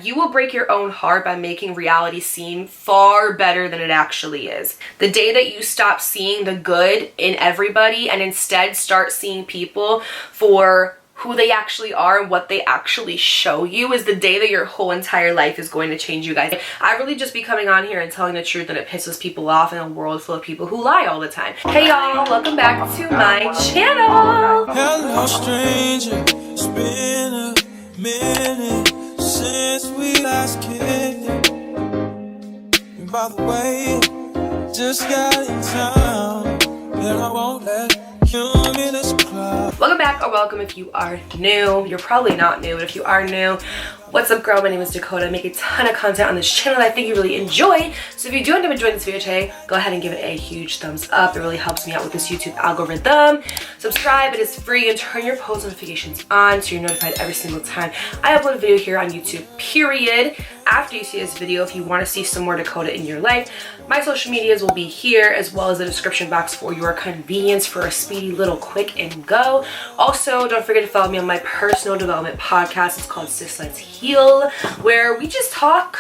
you will break your own heart by making reality seem far better than it actually is. The day that you stop seeing the good in everybody and instead start seeing people for who they actually are and what they actually show you is the day that your whole entire life is going to change, you guys. I really just be coming on here and telling the truth, and it pisses people off in a world full of people who lie all the time. Hey y'all, welcome back to my channel. Hello stranger, it's been a minute since we last kicked it. By the way, just got in town, and I won't let you in this club. Welcome back, or welcome if you are new. You're probably not new, but if you are new, what's up girl, my name is Dakota. I make a ton of content on this channel that I think you really enjoy. So if you do end up enjoying this video today, go ahead and give it a huge thumbs up. It really helps me out with this YouTube algorithm. Subscribe, it is free, and turn your post notifications on so you're notified every single time I upload a video here on YouTube, period. After you see this video, if you want to see some more Dakota in your life, my social medias will be here, as well as the description box for your convenience for a speedy little quick and go. Also, don't forget to follow me on my personal development podcast. It's called Sis Let's Heal, where we just talk.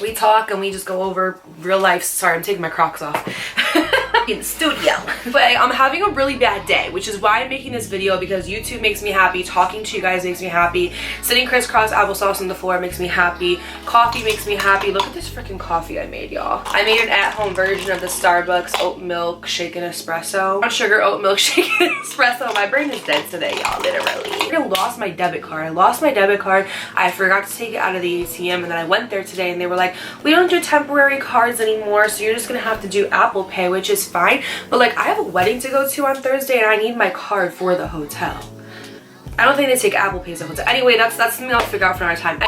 We talk and we just go over real life. Sorry, I'm taking my Crocs off. In the studio. But I'm having a really bad day, which is why I'm making this video, because YouTube makes me happy, talking to you guys makes me happy, sitting crisscross applesauce on the floor makes me happy, coffee makes me happy. Look at this freaking coffee I made, y'all. I made an at-home version of the Starbucks oat milk shaken espresso. Brown sugar oat milk shaken espresso. My brain is dead today, y'all, literally. I lost my debit card. I lost my debit card. I forgot to take it out of the ATM, and then I went there today and they were like, we don't do temporary cards anymore, so you're just gonna have to do Apple Pay, which is fine. But like, I have a wedding to go to on Thursday and I need my card for the hotel. I don't think they take Apple Pay as a hotel. Anyway, that's something I'll figure out for another time.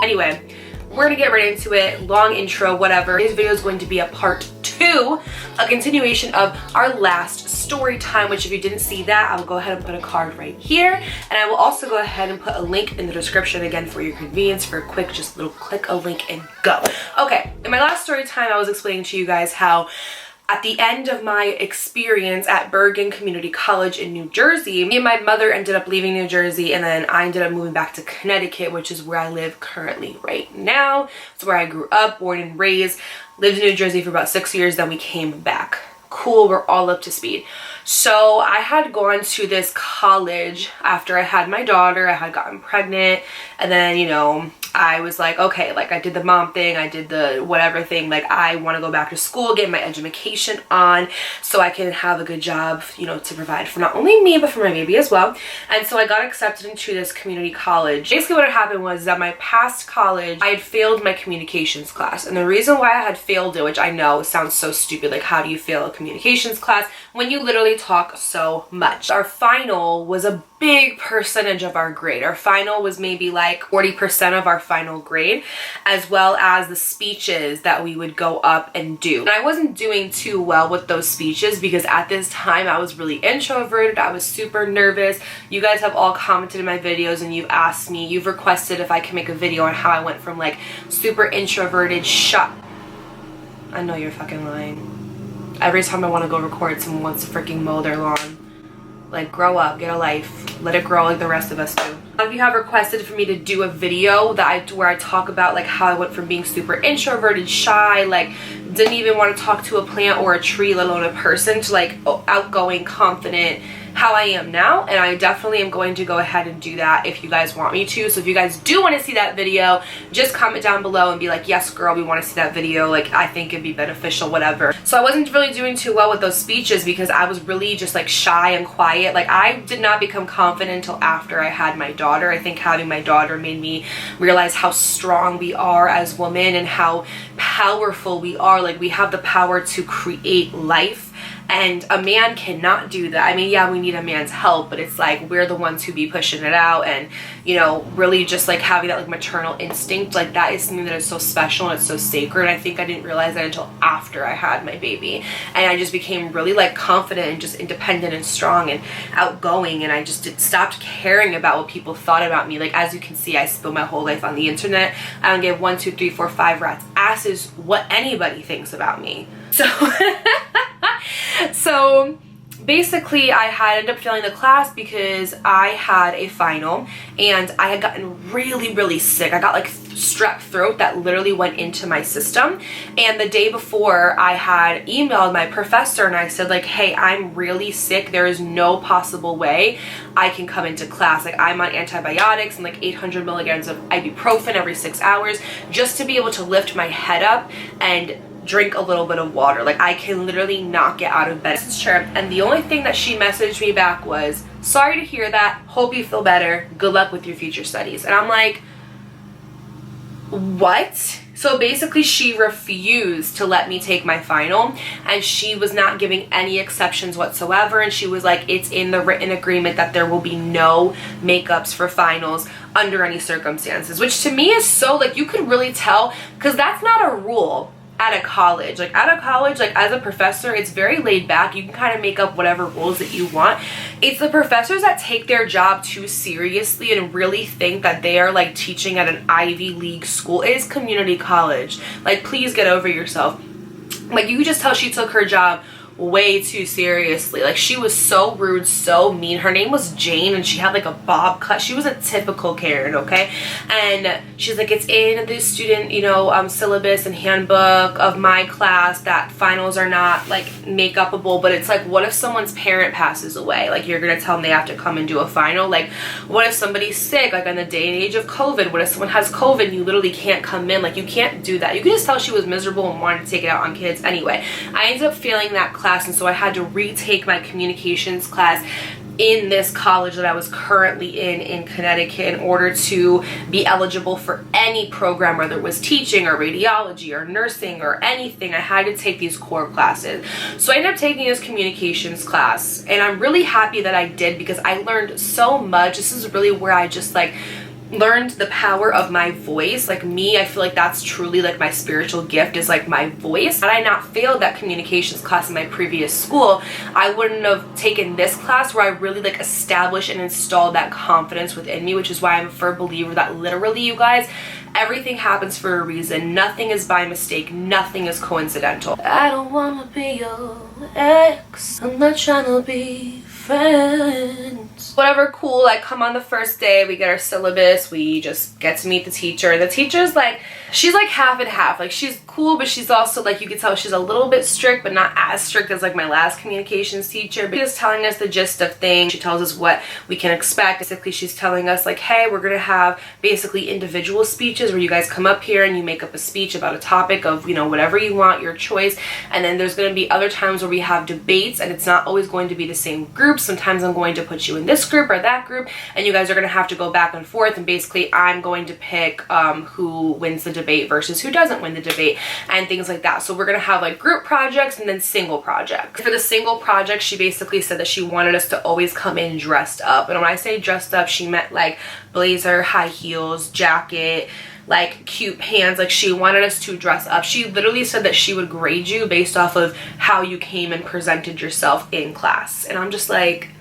Anyway, we're gonna get right into it. Long intro, whatever. Today's video is going to be a part 2, a continuation of our last story time, which if you didn't see that, I will go ahead and put a card right here, and I will also go ahead and put a link in the description again for your convenience, for a quick just little click a link and go. Okay, in my last story time I was explaining to you guys how at the end of my experience at Bergen Community College in New Jersey, me and my mother ended up leaving New Jersey, and then I ended up moving back to Connecticut, which is where I live currently right now. It's where I grew up, born and raised, lived in New Jersey for about 6 years, then we came back. Cool, we're all up to speed. So I had gone to this college after I had my daughter. I had gotten pregnant, and then, you know, I was like, okay, like I did the mom thing, I did the whatever thing, like I want to go back to school, get my education on so I can have a good job, you know, to provide for not only me but for my baby as well. And so I got accepted into this community college. Basically what had happened was that my past college, I had failed my communications class, and the reason why I had failed it, which I know sounds so stupid, like how do you fail a communications class when you literally talk so much? Our final was a big percentage of our grade. Our final was maybe like 40% of our final grade, as well as the speeches that we would go up and do. And I wasn't doing too well with those speeches because at this time I was really introverted. I was super nervous. You guys have all commented in my videos and you've asked me, you've requested if I can make a video on how I went from like super introverted, I know you're fucking lying. Every time I want to go record, someone wants to freaking mow their lawn. Like, grow up, get a life, let it grow like the rest of us do. A lot of you have requested for me to do a video where I talk about like how I went from being super introverted, shy, like didn't even want to talk to a plant or a tree, let alone a person, to like outgoing, confident, how I am now. And I definitely am going to go ahead and do that if you guys want me to. So if you guys do want to see that video, just comment down below and be like, yes girl, we want to see that video, like I think it'd be beneficial, whatever. So I wasn't really doing too well with those speeches because I was really just like shy and quiet. Like I did not become confident until after I had my daughter. I think having my daughter made me realize how strong we are as women and how powerful we are. Like we have the power to create life. And a man cannot do that. I mean, yeah, we need a man's help, but it's like we're the ones who be pushing it out, and you know, really just like having that like maternal instinct, like that is something that is so special and it's so sacred. I think I didn't realize that until after I had my baby, and I just became really like confident and just independent and strong and outgoing, and I just stopped caring about what people thought about me. Like as you can see, I spend my whole life on the internet. I don't give 1, 2, 3, 4, 5 rats asses what anybody thinks about me. So basically I had ended up failing the class because I had a final and I had gotten really sick. I got like strep throat that literally went into my system, and the day before I had emailed my professor and I said like, hey, I'm really sick, there is no possible way I can come into class. Like, I'm on antibiotics and like 800 milligrams of ibuprofen every 6 hours just to be able to lift my head up and drink a little bit of water. Like, I can literally not get out of bed. And the only thing that she messaged me back was, sorry to hear that, hope you feel better, good luck with your future studies. And I'm like, what? So basically she refused to let me take my final, and she was not giving any exceptions whatsoever, and she was like, it's in the written agreement that there will be no makeups for finals under any circumstances, which to me is so, like, you could really tell, because that's not a rule at a college. Like, at a college, like, as a professor, it's very laid back. You can kind of make up whatever rules that you want. It's the professors that take their job too seriously and really think that they are like teaching at an Ivy League school. It is community college. Like, please get over yourself. Like, you could just tell she took her job way too seriously. Like, she was so rude, so mean. Her name was Jane, and she had like a bob cut. She was a typical Karen, okay? And she's like, it's in the student, you know, syllabus and handbook of my class that finals are not like make-upable. But it's like, what if someone's parent passes away? Like, you're gonna tell them they have to come and do a final? Like, what if somebody's sick? Like, in the day and age of COVID, what if someone has COVID and you literally can't come in? Like, you can't do that. You can just tell she was miserable and wanted to take it out on kids. Anyway, I ended up failing that class, and so I had to retake my communications class in this college that I was currently in Connecticut in order to be eligible for any program, whether it was teaching or radiology or nursing or anything. I had to take these core classes. So I ended up taking this communications class, and I'm really happy that I did, because I learned so much. This is really where I just like learned the power of my voice. Like, me, I feel like that's truly like my spiritual gift, is like my voice. Had I not failed that communications class in my previous school, I wouldn't have taken this class where I really like established and installed that confidence within me, which is why I'm a firm believer that literally, you guys, everything happens for a reason. Nothing is by mistake. Nothing is coincidental. I don't wanna be your ex. I'm not trying to be friends. Whatever, cool. I come on the first day, we get our syllabus, we just get to meet the teacher. And the teacher's like, she's like half and half. Like, she's cool, but she's also like, you can tell she's a little bit strict, but not as strict as like my last communications teacher. But she's telling us the gist of things. She tells us what we can expect. Basically, she's telling us like, hey, we're gonna have basically individual speeches where you guys come up here and you make up a speech about a topic of, you know, whatever you want, your choice. And then there's gonna be other times where we have debates, and it's not always going to be the same group. Sometimes I'm going to put you in this group or that group, and you guys are gonna have to go back and forth, and basically I'm going to pick who wins the debate versus who doesn't win the debate, and things like that. So we're gonna have like group projects and then single projects. For the single project, she basically said that she wanted us to always come in dressed up. And when I say dressed up, she meant like blazer, high heels, jacket, like cute pants. Like, she wanted us to dress up. She literally said that she would grade you based off of how you came and presented yourself in class. And I'm just like,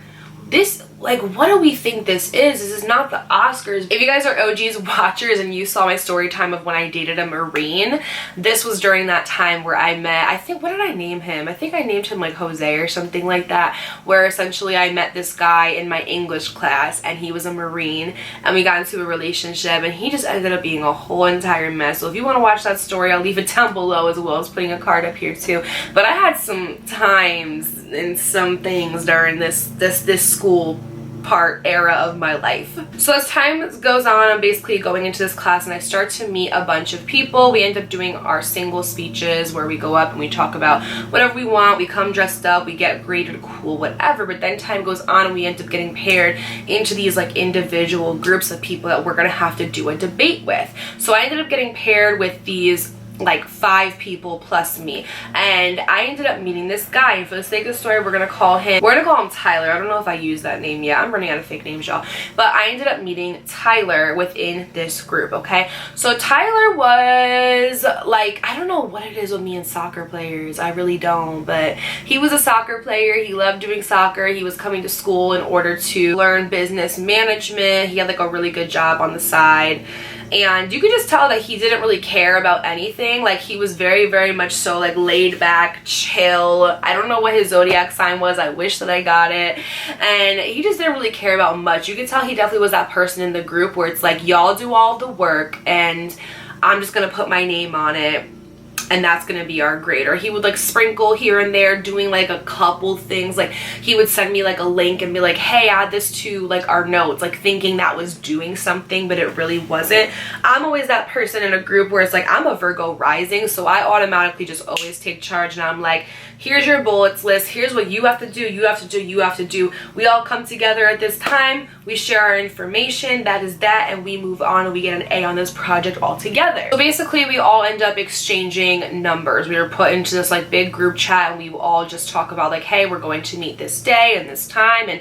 this, like, what do we think this is? This is not the Oscars. If you guys are OGs watchers and you saw my story time of when I dated a Marine, this was during that time where I met, I think, what did I name him? I think I named him like Jose or something like that, where essentially I met this guy in my English class, and he was a Marine, and we got into a relationship, and he just ended up being a whole entire mess. So if you want to watch that story, I'll leave it down below, as well as putting a card up here too. But I had some times and some things during this school part era of my life. So as time goes on, I'm basically going into this class and I start to meet a bunch of people. We end up doing our single speeches where we go up and we talk about whatever we want. We come dressed up, we get graded, cool, whatever. But then time goes on and we end up getting paired into these like individual groups of people that we're gonna have to do a debate with. So I ended up getting paired with these like 5 people plus me, and I ended up meeting this guy, and for the sake of the story, we're gonna call him Tyler. I don't know if I used that name yet. I'm running out of fake names, y'all. But I ended up meeting Tyler within this group, okay? So Tyler was like, I don't know what it is with me and soccer players, I really don't, but he was a soccer player. He loved doing soccer. He was coming to school in order to learn business management. He had like a really good job on the side, and you could just tell that he didn't really care about anything. Like, he was very, very much so like laid back, chill. I don't know what his zodiac sign was. I wish that I got it. And he just didn't really care about much. You could tell he definitely was that person in the group where it's like, y'all do all the work and I'm just gonna put my name on it, and that's gonna be our grade. Or he would like sprinkle here and there, doing like a couple things. Like, he would send me like a link and be like, hey, add this to like our notes, like thinking that was doing something, but it really wasn't. I'm always that person in a group where it's like, I'm a Virgo rising, so I automatically just always take charge, and I'm like, here's your bullets list, here's what you have to do, you have to do, you have to do. We all come together at this time, we share our information, that is that, and we move on and we get an A on this project all together. So basically we all end up exchanging numbers. We were put into this like big group chat, and we all just talk about like, hey, we're going to meet this day and this time and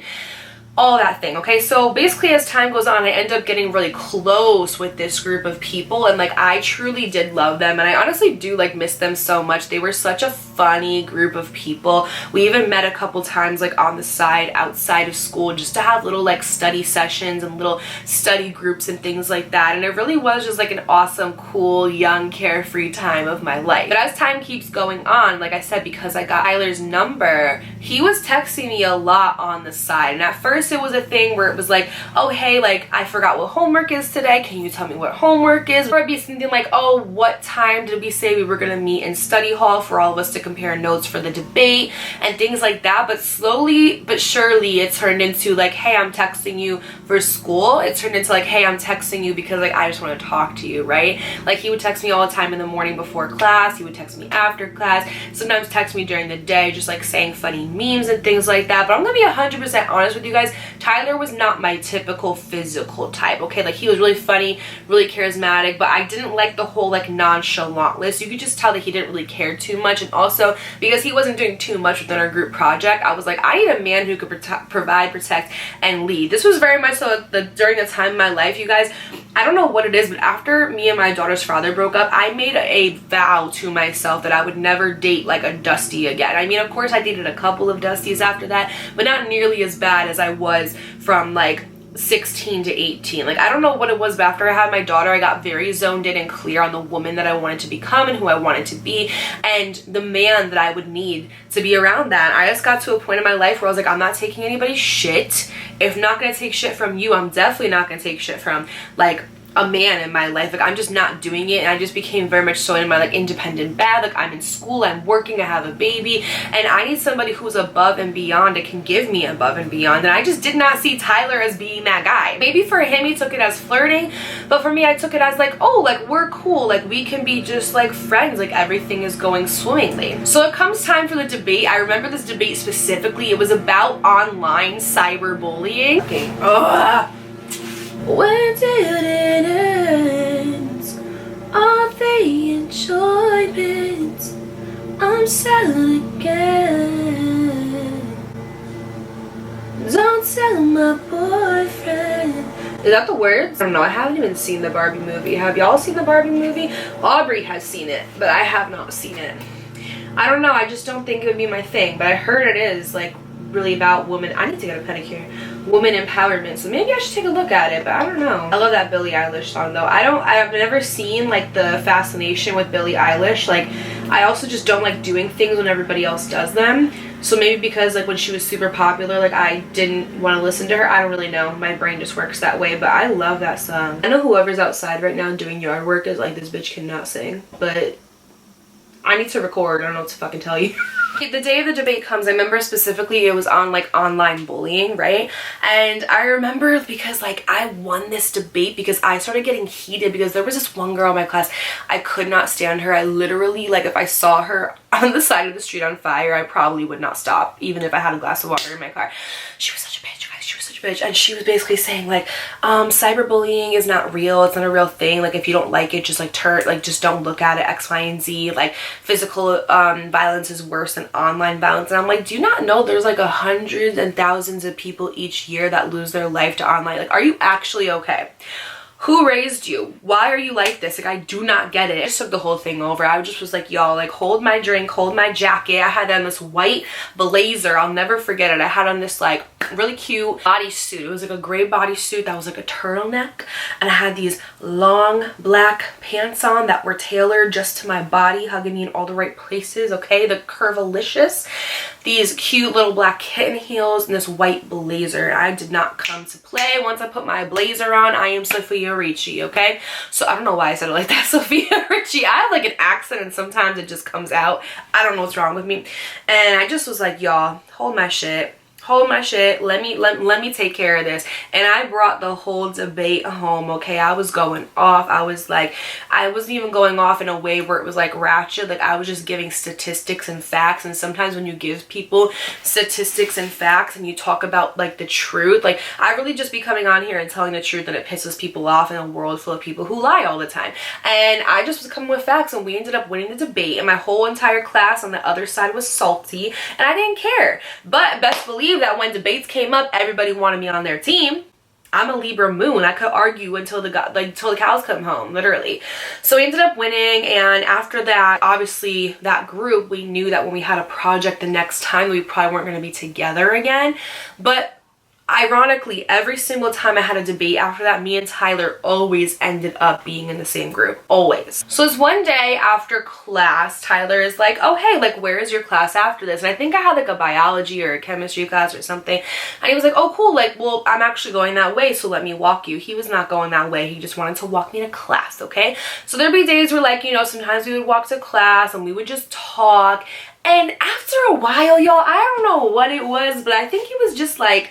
all that thing. Okay, so basically as time goes on, I end up getting really close with this group of people, and like I truly did love them, and I honestly do like miss them so much. They were such a funny group of people. We even met a couple times like on the side outside of school just to have little like study sessions and little study groups and things like that, and it really was just like an awesome, cool, young, carefree time of my life. But as time keeps going on, like I said, because I got Tyler's number, he was texting me a lot on the side, and at first it was a thing where it was like, oh hey, like I forgot what homework is today, can you tell me what homework is? Or it'd be something like, oh, what time did we say we were gonna meet in study hall for all of us to compare notes for the debate and things like that. But slowly but surely it turned into like, hey, I'm texting you for school. It turned into like, hey, I'm texting you because like I just want to talk to you, right? Like, he would text me all the time in the morning before class, he would text me after class, sometimes text me during the day just like saying funny memes and things like that. But I'm gonna be 100% honest with you guys, Tyler was not my typical physical type, okay? Like, he was really funny, really charismatic, but I didn't like the whole like nonchalantness. You could just tell that he didn't really care too much, and also because he wasn't doing too much within our group project, I was like, I need a man who could provide, protect, and lead. This was very much so during the time in my life, you guys. I don't know what it is, but after me and my daughter's father broke up, I made a vow to myself that I would never date like a Dusty again. I mean, of course I dated a couple of Dusties after that, but not nearly as bad as I was from like 16 to 18. Like, I don't know what it was, but after I had my daughter, I got very zoned in and clear on the woman that I wanted to become and who I wanted to be, and the man that I would need to be around that. I just got to a point in my life where I was like, I'm not taking anybody's shit. If I'm not gonna take shit from you, I'm definitely not gonna take shit from like a man in my life. Like, I'm just not doing it, and I just became very much so in my like independent bag. Like, I'm in school, I'm working, I have a baby, and I need somebody who's above and beyond and can give me above and beyond. And I just did not see Tyler as being that guy. Maybe for him he took it as flirting, but for me I took it as like, oh, like we're cool, like we can be just like friends, like everything is going swimmingly. So it comes time for the debate. I remember this debate specifically. It was about online cyberbullying. Okay. Ugh. When did it end? Are they enjoyments? I'm sad again. Don't tell my boyfriend. Is that the words? I don't know. I haven't even seen the Barbie movie. Have y'all seen the Barbie movie? Aubrey has seen it, but I have not seen it. I don't know. I just don't think it would be my thing, but I heard it is like really about women. I need to get a pedicure. Woman empowerment, so maybe I should take a look at it, but I don't know. I love that Billie Eilish song though. I've never seen like the fascination with Billie Eilish. Like, I also just don't like doing things when everybody else does them. So maybe because like when she was super popular, like I didn't want to listen to her. I don't really know. My brain just works that way, but I love that song. I know whoever's outside right now doing yard work is like, this bitch cannot sing, but I need to record. I don't know what to fucking tell you. The day of the debate comes, I remember specifically it was on like online bullying, right? And I remember because like I won this debate because I started getting heated because there was this one girl in my class, I could not stand her. I literally, like, if I saw her on the side of the street on fire, I probably would not stop even if I had a glass of water in my car. She was such a bitch, guys. She was such a bitch. And she was basically saying like, cyberbullying is not real. It's not a real thing. Like, if you don't like it, just like just don't look at it, X, Y, and Z. Like, physical violence is worse than online violence. And I'm like, do you not know there's like hundreds and thousands of people each year that lose their life to online? Like, are you actually okay? Who raised you? Why are you like this? Like, I do not get it. I just took the whole thing over. I just was like, y'all, like, hold my drink, hold my jacket. I had on this white blazer. I'll never forget it. I had on this like really cute bodysuit. It was like a gray bodysuit that was like a turtleneck. And I had these long black pants on that were tailored just to my body, hugging me in all the right places, okay? The curvilicious. These cute little black kitten heels and this white blazer. I did not come to play. Once I put my blazer on, I am Sophia Ricci, okay? So I don't know why I said it like that, Sophia Ricci. I have like an accent and sometimes it just comes out. I don't know what's wrong with me. And I just was like, y'all, hold my shit. Hold my shit. Let me take care of this. And I brought the whole debate home, okay? I was going off. I was like, I wasn't even going off in a way where it was like ratchet. Like, I was just giving statistics and facts. And sometimes when you give people statistics and facts and you talk about like the truth, like, I really just be coming on here and telling the truth, and it pisses people off in a world full of people who lie all the time. And I just was coming with facts, and we ended up winning the debate, and my whole entire class on the other side was salty, and I didn't care. But best believe that when debates came up, everybody wanted me on their team. I'm a Libra moon. I could argue until the cows come home, literally. So we ended up winning, and after that, obviously that group, we knew that when we had a project the next time, we probably weren't going to be together again. But ironically, every single time I had a debate after that, me and Tyler always ended up being in the same group, always. So it's one day after class, Tyler is like, oh, hey, like, where is your class after this? And I think I had like a biology or a chemistry class or something. And he was like, oh, cool, like, well, I'm actually going that way, so let me walk you. He was not going that way. He just wanted to walk me to class, okay? So there'd be days where, like, you know, sometimes we would walk to class and we would just talk. And after a while, y'all, I don't know what it was, but I think he was just like,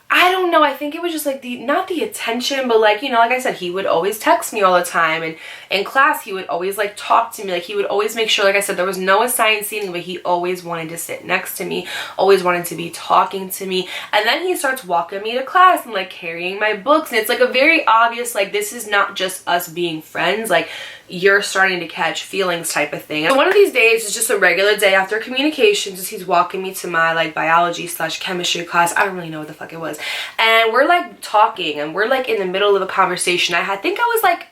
I don't know, I think it was just like not the attention, but like, you know, like I said, he would always text me all the time, and in class he would always like talk to me, like he would always make sure, like I said, there was no assigned seating, but he always wanted to sit next to me, always wanted to be talking to me. And then he starts walking me to class and like carrying my books, and it's like a very obvious, like, this is not just us being friends, like, you're starting to catch feelings type of thing. And one of these days is just a regular day after communications, as he's walking me to my like biology / chemistry class. I don't really know what the fuck it was. And we're like talking, and we're like in the middle of a conversation. I think I was like,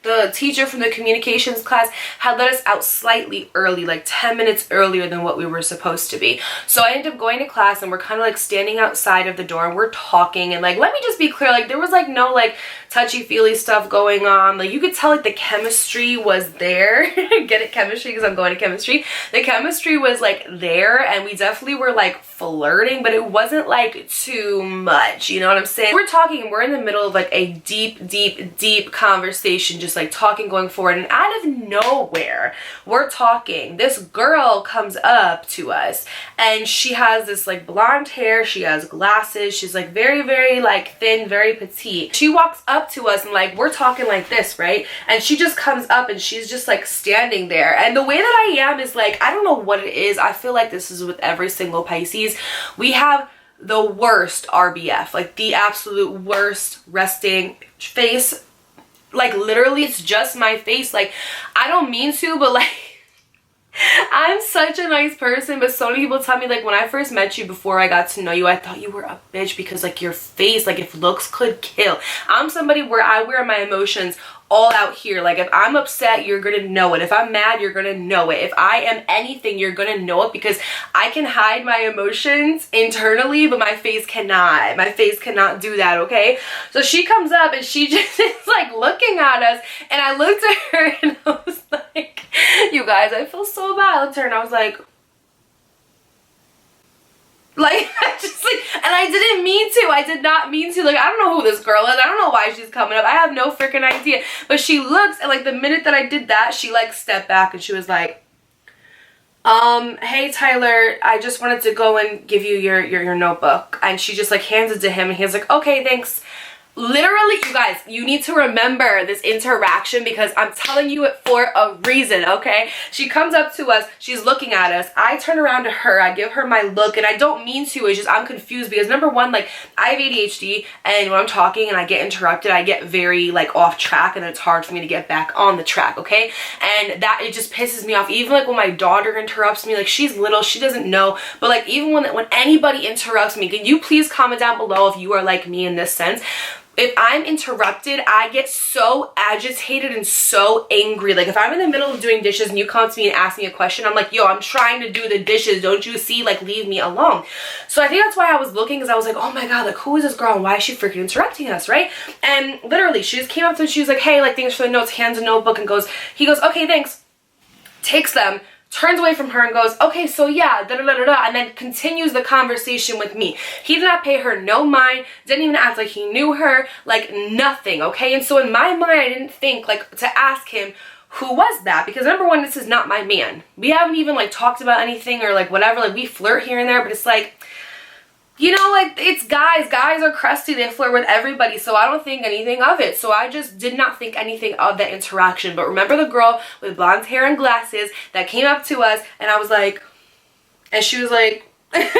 the teacher from the communications class had let us out slightly early, like 10 minutes earlier than what we were supposed to be. So I ended up going to class, and we're kind of like standing outside of the door, and we're talking, and like, let me just be clear, like, there was like no like touchy-feely stuff going on. Like, you could tell like the chemistry was there. Get it, chemistry, because I'm going to chemistry. The chemistry was like there, and we definitely were like flirting, but it wasn't like too much, you know what I'm saying? We're talking, and we're in the middle of like a deep conversation, just like talking, going forward, and out of nowhere, we're talking, this girl comes up to us, and she has this like blonde hair, she has glasses, she's like very like thin, very petite. She walks up to us, and like, we're talking like this, right? And she just comes up, and she's just like standing there. And the way that I am is like, I don't know what it is, I feel like this is with every single Pisces. We have the worst RBF, like the absolute worst resting face. Like, literally, it's just my face. Like, I don't mean to, but like, I'm such a nice person, but so many people tell me, like, when I first met you, before I got to know you, I thought you were a bitch because like your face, like, if looks could kill. I'm somebody where I wear my emotions all out here. Like, if I'm upset, you're gonna know it. If I'm mad, you're gonna know it. If I am anything, you're gonna know it, because I can hide my emotions internally, but my face cannot. My face cannot do that, okay? So she comes up, and she just is like looking at us, and I looked at her, and I was like, you guys, I feel so bad. I looked at her, and I was like, I just like, and I didn't mean to. I did not mean to. Like, I don't know who this girl is. I don't know why she's coming up. I have no freaking idea. But she looks, and like the minute that I did that, she like stepped back, and she was like, hey Tyler, I just wanted to go and give you your notebook. And she just like hands it to him, and he's like, okay, thanks. Literally, you guys, you need to remember this interaction, because I'm telling you it for a reason, okay? She comes up to us, she's looking at us, I turn around to her, I give her my look, and I don't mean to, it's just I'm confused, because number one, like, I have ADHD, and when I'm talking and I get interrupted, I get very like off track, and it's hard for me to get back on the track, okay? And that, it just pisses me off. Even like when my daughter interrupts me, like, she's little, she doesn't know, but like, even when anybody interrupts me, can you please comment down below if you are like me in this sense? If I'm interrupted, I get so agitated and so angry. Like if I'm in the middle of doing dishes and you come to me and ask me a question, I'm like, yo, I'm trying to do the dishes. Don't you see? Like, leave me alone. So I think that's why I was looking, because I was like, oh my God, like who is this girl and why is she freaking interrupting us, right? And literally she just came up to me, she was like, hey, like thanks for the notes, hands a notebook, and he goes, okay, thanks. Takes them, turns away from her and goes, okay, so yeah, da da da da da, and then continues the conversation with me. He did not pay her no mind, didn't even act like he knew her, like nothing, okay? And so in my mind, I didn't think like to ask him, who was that? Because number one, this is not my man. We haven't even like talked about anything or like whatever, like we flirt here and there, but it's like, you know, like it's guys are crusty, they flirt with everybody, so I don't think anything of it. So I just did not think anything of that interaction. But remember the girl with blonde hair and glasses that came up to us, and I was like, and she was like, because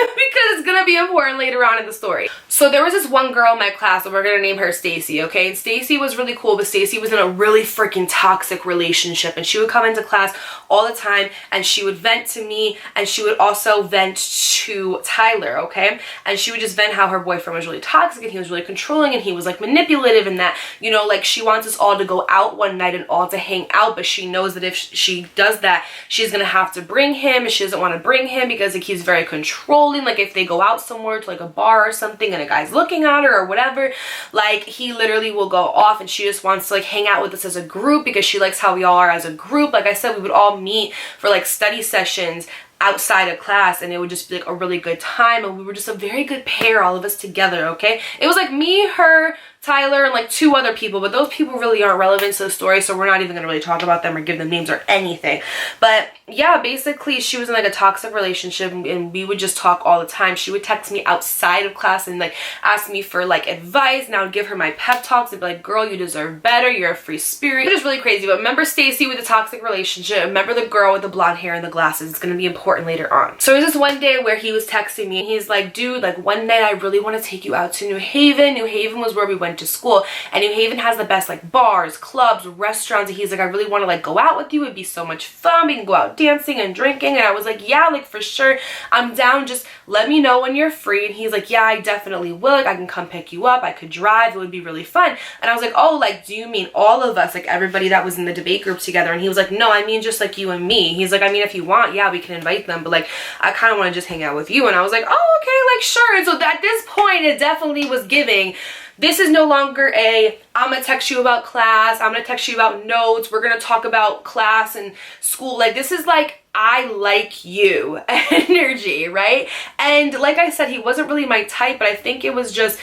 it's gonna be important later on in the story. So there was this one girl in my class, and we're gonna name her Stacy, okay? And Stacy was really cool, but Stacy was in a really freaking toxic relationship, and she would come into class all the time and she would vent to me, and she would also vent to Tyler, okay? And she would just vent how her boyfriend was really toxic and he was really controlling and he was like manipulative, and that, you know, like she wants us all to go out one night and all to hang out, but she knows that if she does that, she's gonna have to bring him, and she doesn't want to bring him because like he's very controlling. Like if they go out somewhere to like a bar or something and a guy's looking at her or whatever, like he literally will go off, and she just wants to like hang out with us as a group because she likes how we all are as a group. Like I said, we would all meet for like study sessions outside of class, and it would just be like a really good time, and we were just a very good pair, all of us together, okay? It was like me, her, Tyler, and like 2 other people, but those people really aren't relevant to the story, so we're not even gonna really talk about them or give them names or anything. But yeah, basically she was in like a toxic relationship, and we would just talk all the time. She would text me outside of class and like ask me for like advice, and I would give her my pep talks and be like, girl, you deserve better, you're a free spirit. It was really crazy. But remember Stacy with the toxic relationship, remember the girl with the blonde hair and the glasses. It's gonna be important later on. So it was this one day where he was texting me, and he's like, dude, like one night I really want to take you out to New Haven. New Haven was where we went to school, and New Haven has the best like bars, clubs, restaurants, and he's like, I really want to like go out with you, it'd be so much fun, we can go out dancing and drinking. And I was like, yeah, like for sure, I'm down, just let me know when you're free. And he's like, yeah, I definitely will, like I can come pick you up, I could drive, it would be really fun. And I was like, oh, like do you mean all of us, like everybody that was in the debate group together? And he was like, no, I mean just like you and me. He's like, I mean if you want, yeah, we can invite them, but like I kind of want to just hang out with you. And I was like, oh, okay, like sure. And so at this point it definitely was giving, this is no longer I'm gonna text you about class, I'm gonna text you about notes, we're gonna talk about class and school. Like this is like, I like you energy, right? And like I said, he wasn't really my type, but I think it was just,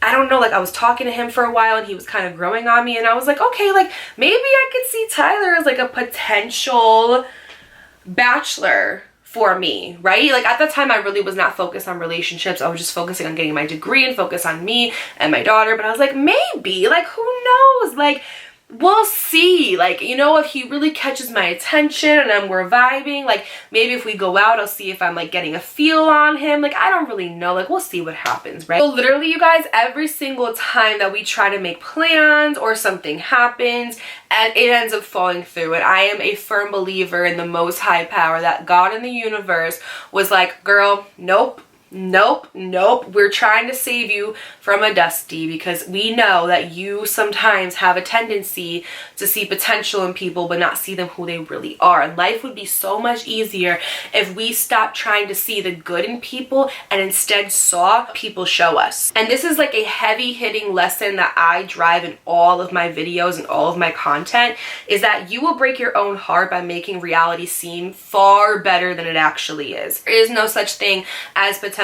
I don't know, like I was talking to him for a while and he was kind of growing on me, and I was like, okay, like maybe I could see Tyler as like a potential bachelor for me, right? Like at the time I really was not focused on relationships. I was just focusing on getting my degree and focus on me and my daughter. But I was like, maybe, like who knows, like we'll see. Like, you know, if he really catches my attention and then we're vibing, like maybe if we go out, I'll see if I'm like getting a feel on him. Like I don't really know, like we'll see what happens, right? So literally you guys, every single time that we try to make plans or something happens and it ends up falling through, and I am a firm believer in the most high power, that God in the universe was like, girl, nope, nope, nope, we're trying to save you from a dusty, because we know that you sometimes have a tendency to see potential in people but not see them who they really are. And life would be so much easier if we stopped trying to see the good in people and instead saw people show us. And this is like a heavy hitting lesson that I drive in all of my videos and all of my content, is that you will break your own heart by making reality seem far better than it actually is. There is no such thing as potential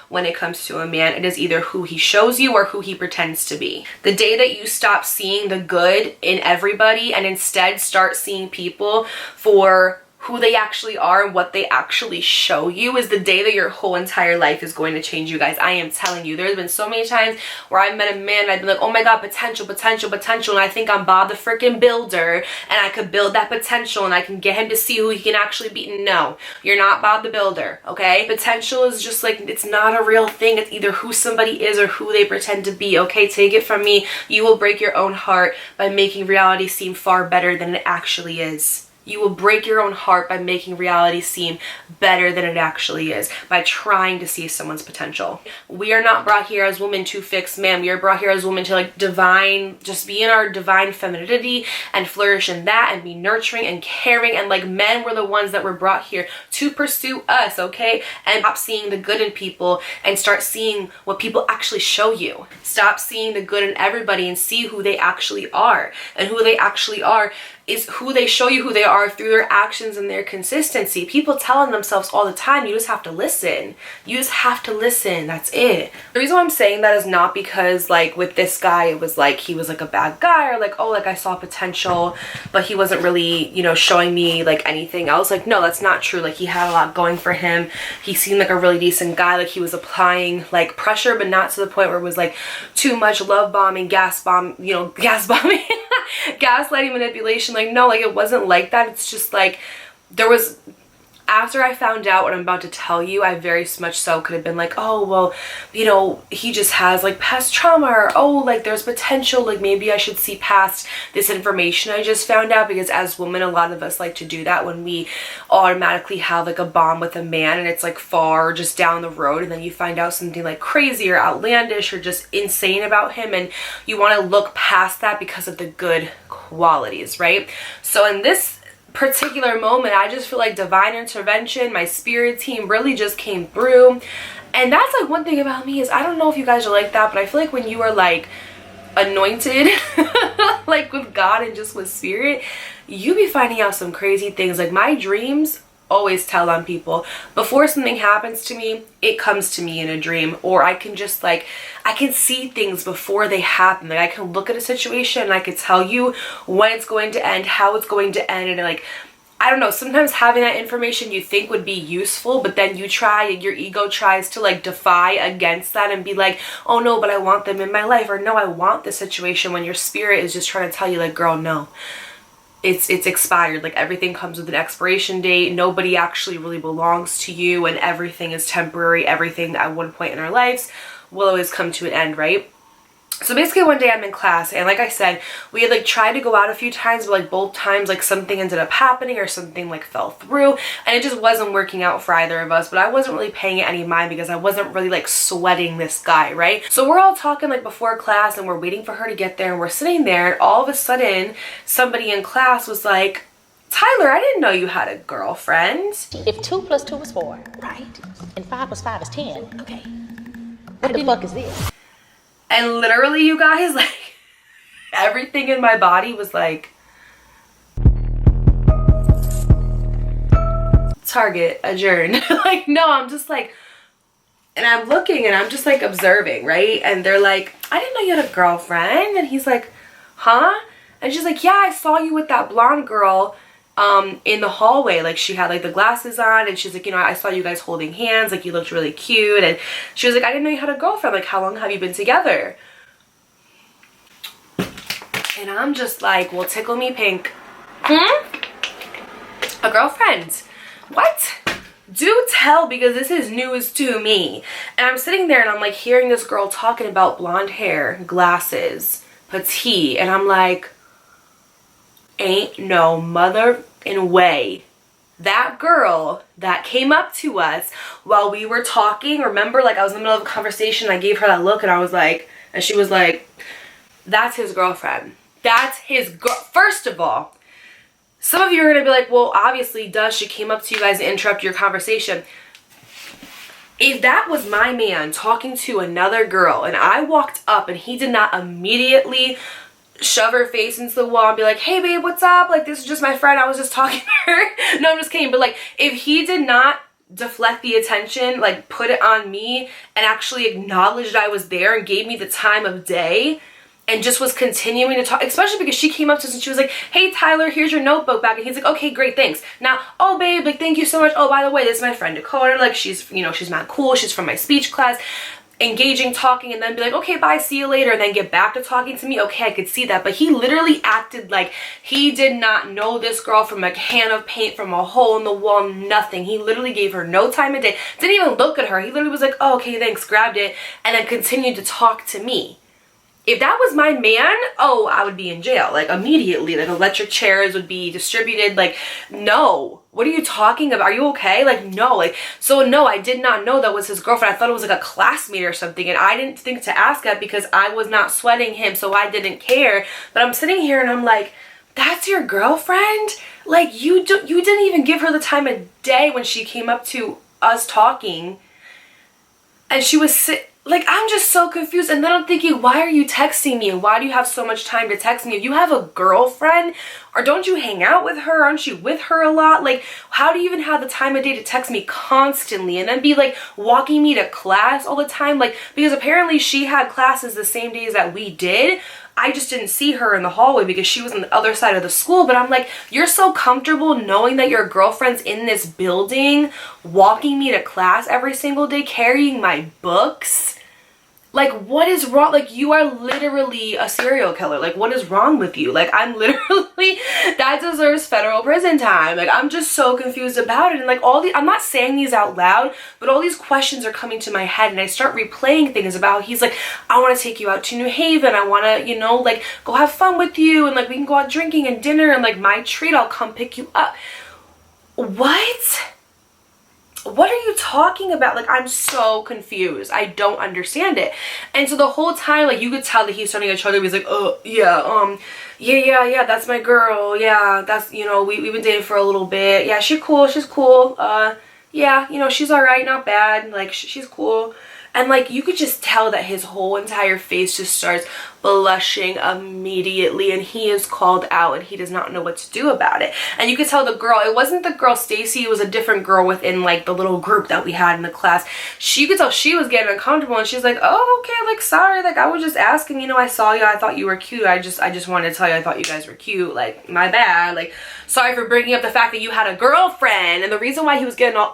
when it comes to a man. It is either who he shows you or who he pretends to be. The day that you stop seeing the good in everybody and instead start seeing people for who they actually are and what they actually show you is the day that your whole entire life is going to change, you guys. I am telling you, there's been so many times where I've met a man and I've been like, oh my God, potential, potential, potential, and I think I'm Bob the freaking Builder and I could build that potential and I can get him to see who he can actually be. No, you're not Bob the Builder, okay? Potential is just like, it's not a real thing. It's either who somebody is or who they pretend to be, okay? Take it from me, you will break your own heart by making reality seem far better than it actually is. You will break your own heart by making reality seem better than it actually is, by trying to see someone's potential. We are not brought here as women to fix man. We are brought here as women to like just be in our divine femininity and flourish in that and be nurturing and caring. And like men were the ones that were brought here to pursue us, okay? And stop seeing the good in people and start seeing what people actually show you. Stop seeing the good in everybody and see who they actually are. And who they actually are is who they show you who they are through their actions and their consistency. People telling themselves all the time, you just have to listen. You just have to listen. That's it. The reason why I'm saying that is not because like with this guy, it was like he was like a bad guy or like, oh, like I saw potential, but he wasn't really, you know, showing me like anything else. Like, no, that's not true. Like he had a lot going for him. He seemed like a really decent guy. Like he was applying like pressure, but not to the point where it was like too much love bombing, gaslighting, manipulation. Like, no, like it wasn't like that. It's just like there was, after I found out what I'm about to tell you, I very much so could have been like, oh, well, you know, he just has like past trauma, or oh, like there's potential, like maybe I should see past this information I just found out. Because as women, a lot of us like to do that when we automatically have like a bond with a man and it's like far just down the road, and then you find out something like crazy or outlandish or just insane about him, and you want to look past that because of the good qualities, right? So in this particular moment, I just feel like divine intervention, my spirit team really just came through. And that's like one thing about me is, I don't know if you guys are like that, but I feel like when you are like anointed like with God and just with spirit, you be finding out some crazy things. Like my dreams always tell on people. Before something happens to me, it comes to me in a dream, or I can just like, I can see things before they happen. Like I can look at a situation and I can tell you when it's going to end, how it's going to end, and like, I don't know, sometimes having that information you think would be useful, but then you try and your ego tries to like defy against that and be like, oh no, but I want them in my life, or no, I want this situation, when your spirit is just trying to tell you like, girl, no. It's expired. Like everything comes with an expiration date. Nobody actually really belongs to you, and everything is temporary. Everything at one point in our lives will always come to an end, right? So basically one day I'm in class, and like I said, we had like tried to go out a few times, but like both times like something ended up happening or something like fell through, and it just wasn't working out for either of us. But I wasn't really paying it any mind because I wasn't really like sweating this guy, right? So we're all talking like before class, and we're waiting for her to get there, and we're sitting there, and all of a sudden somebody in class was like, Tyler, I didn't know you had a girlfriend. If 2 + 2 is 4, right? And 5 + 5 is 10, okay. What the fuck is this? And literally, you guys, like, everything in my body was like, target, adjourn. Like, no, I'm just like, and I'm looking and I'm just like observing, right? And they're like, I didn't know you had a girlfriend. And he's like, huh? And she's like, yeah, I saw you with that blonde girl in the hallway. Like she had like the glasses on, and she's like, you know, I saw you guys holding hands, like you looked really cute. And she was like, I didn't know you had a girlfriend. Like, how long have you been together? And I'm just like, well, tickle me pink. A girlfriend? What? Do tell, because this is news to me. And I'm sitting there and I'm like hearing this girl talking about blonde hair, glasses, petite, and I'm like, ain't no mother in way. That girl that came up to us while we were talking, remember, like I was in the middle of a conversation, I gave her that look and I was like, and she was like, that's his girlfriend. That's his girl. First of all, some of you are gonna be like, well, obviously, duh, she came up to you guys and interrupted your conversation. If that was my man talking to another girl and I walked up and he did not immediately shove her face into the wall and be like, hey babe, what's up? Like, this is just my friend, I was just talking to her. No, I'm just kidding. But like, if he did not deflect the attention, like put it on me and actually acknowledged I was there and gave me the time of day and just was continuing to talk, especially because she came up to us and she was like, hey Tyler, here's your notebook back. And he's like, okay, great, thanks. Now, oh babe, like thank you so much. Oh, by the way, this is my friend Dakota. Like she's, you know, she's mad cool. She's from my speech class. Engaging, talking, and then be like, okay, bye, see you later, and then get back to talking to me. Okay, I could see that. But he literally acted like he did not know this girl from a can of paint, from a hole in the wall, nothing. He literally gave her no time of day. Didn't even look at her. He literally was like, oh, okay, thanks, grabbed it, and then continued to talk to me. If that was my man, oh, I would be in jail, like immediately. Like electric chairs would be distributed. Like, no, what are you talking about? Are you okay? Like, no, like, so no, I did not know that was his girlfriend. I thought it was like a classmate or something, and I didn't think to ask that because I was not sweating him, so I didn't care. But I'm sitting here and I'm like, that's your girlfriend? Like, you didn't even give her the time of day when she came up to us talking, and she was like, I'm just so confused. And then I'm thinking, why are you texting me? And why do you have so much time to text me? If you have a girlfriend, or don't you hang out with her? Aren't you with her a lot? Like, how do you even have the time of day to text me constantly and then be like walking me to class all the time? Like, because apparently she had classes the same days that we did. I just didn't see her in the hallway because she was on the other side of the school. But I'm like, you're so comfortable knowing that your girlfriend's in this building, walking me to class every single day, carrying my books. Like, what is wrong? Like, you are literally a serial killer. Like, what is wrong with you? Like, I'm literally, that deserves federal prison time. Like, I'm just so confused about it. And like, I'm not saying these out loud, but all these questions are coming to my head, and I start replaying things about how he's like, I want to take you out to New Haven. I want to, you know, like, go have fun with you, and like, we can go out drinking and dinner, and like, my treat, I'll come pick you up. What are you talking about? Like, I'm so confused. I don't understand it. And so the whole time, like, you could tell that he's starting to try to be like, oh, yeah, yeah, that's my girl. Yeah, that's, you know, we've been dating for a little bit. Yeah, she's cool. Yeah, you know, she's all right, not bad. Like, she's cool. And like, you could just tell that his whole entire face just starts blushing immediately, and he is called out and he does not know what to do about it. And you could tell the girl, it wasn't the girl Stacy, it was a different girl within like the little group that we had in the class. You could tell she was getting uncomfortable, and she's like, oh, okay, like, sorry, like, I was just asking, you know, I saw you, I thought you were cute, I just wanted to tell you I thought you guys were cute, like, my bad, like, sorry for bringing up the fact that you had a girlfriend. And the reason why he was getting all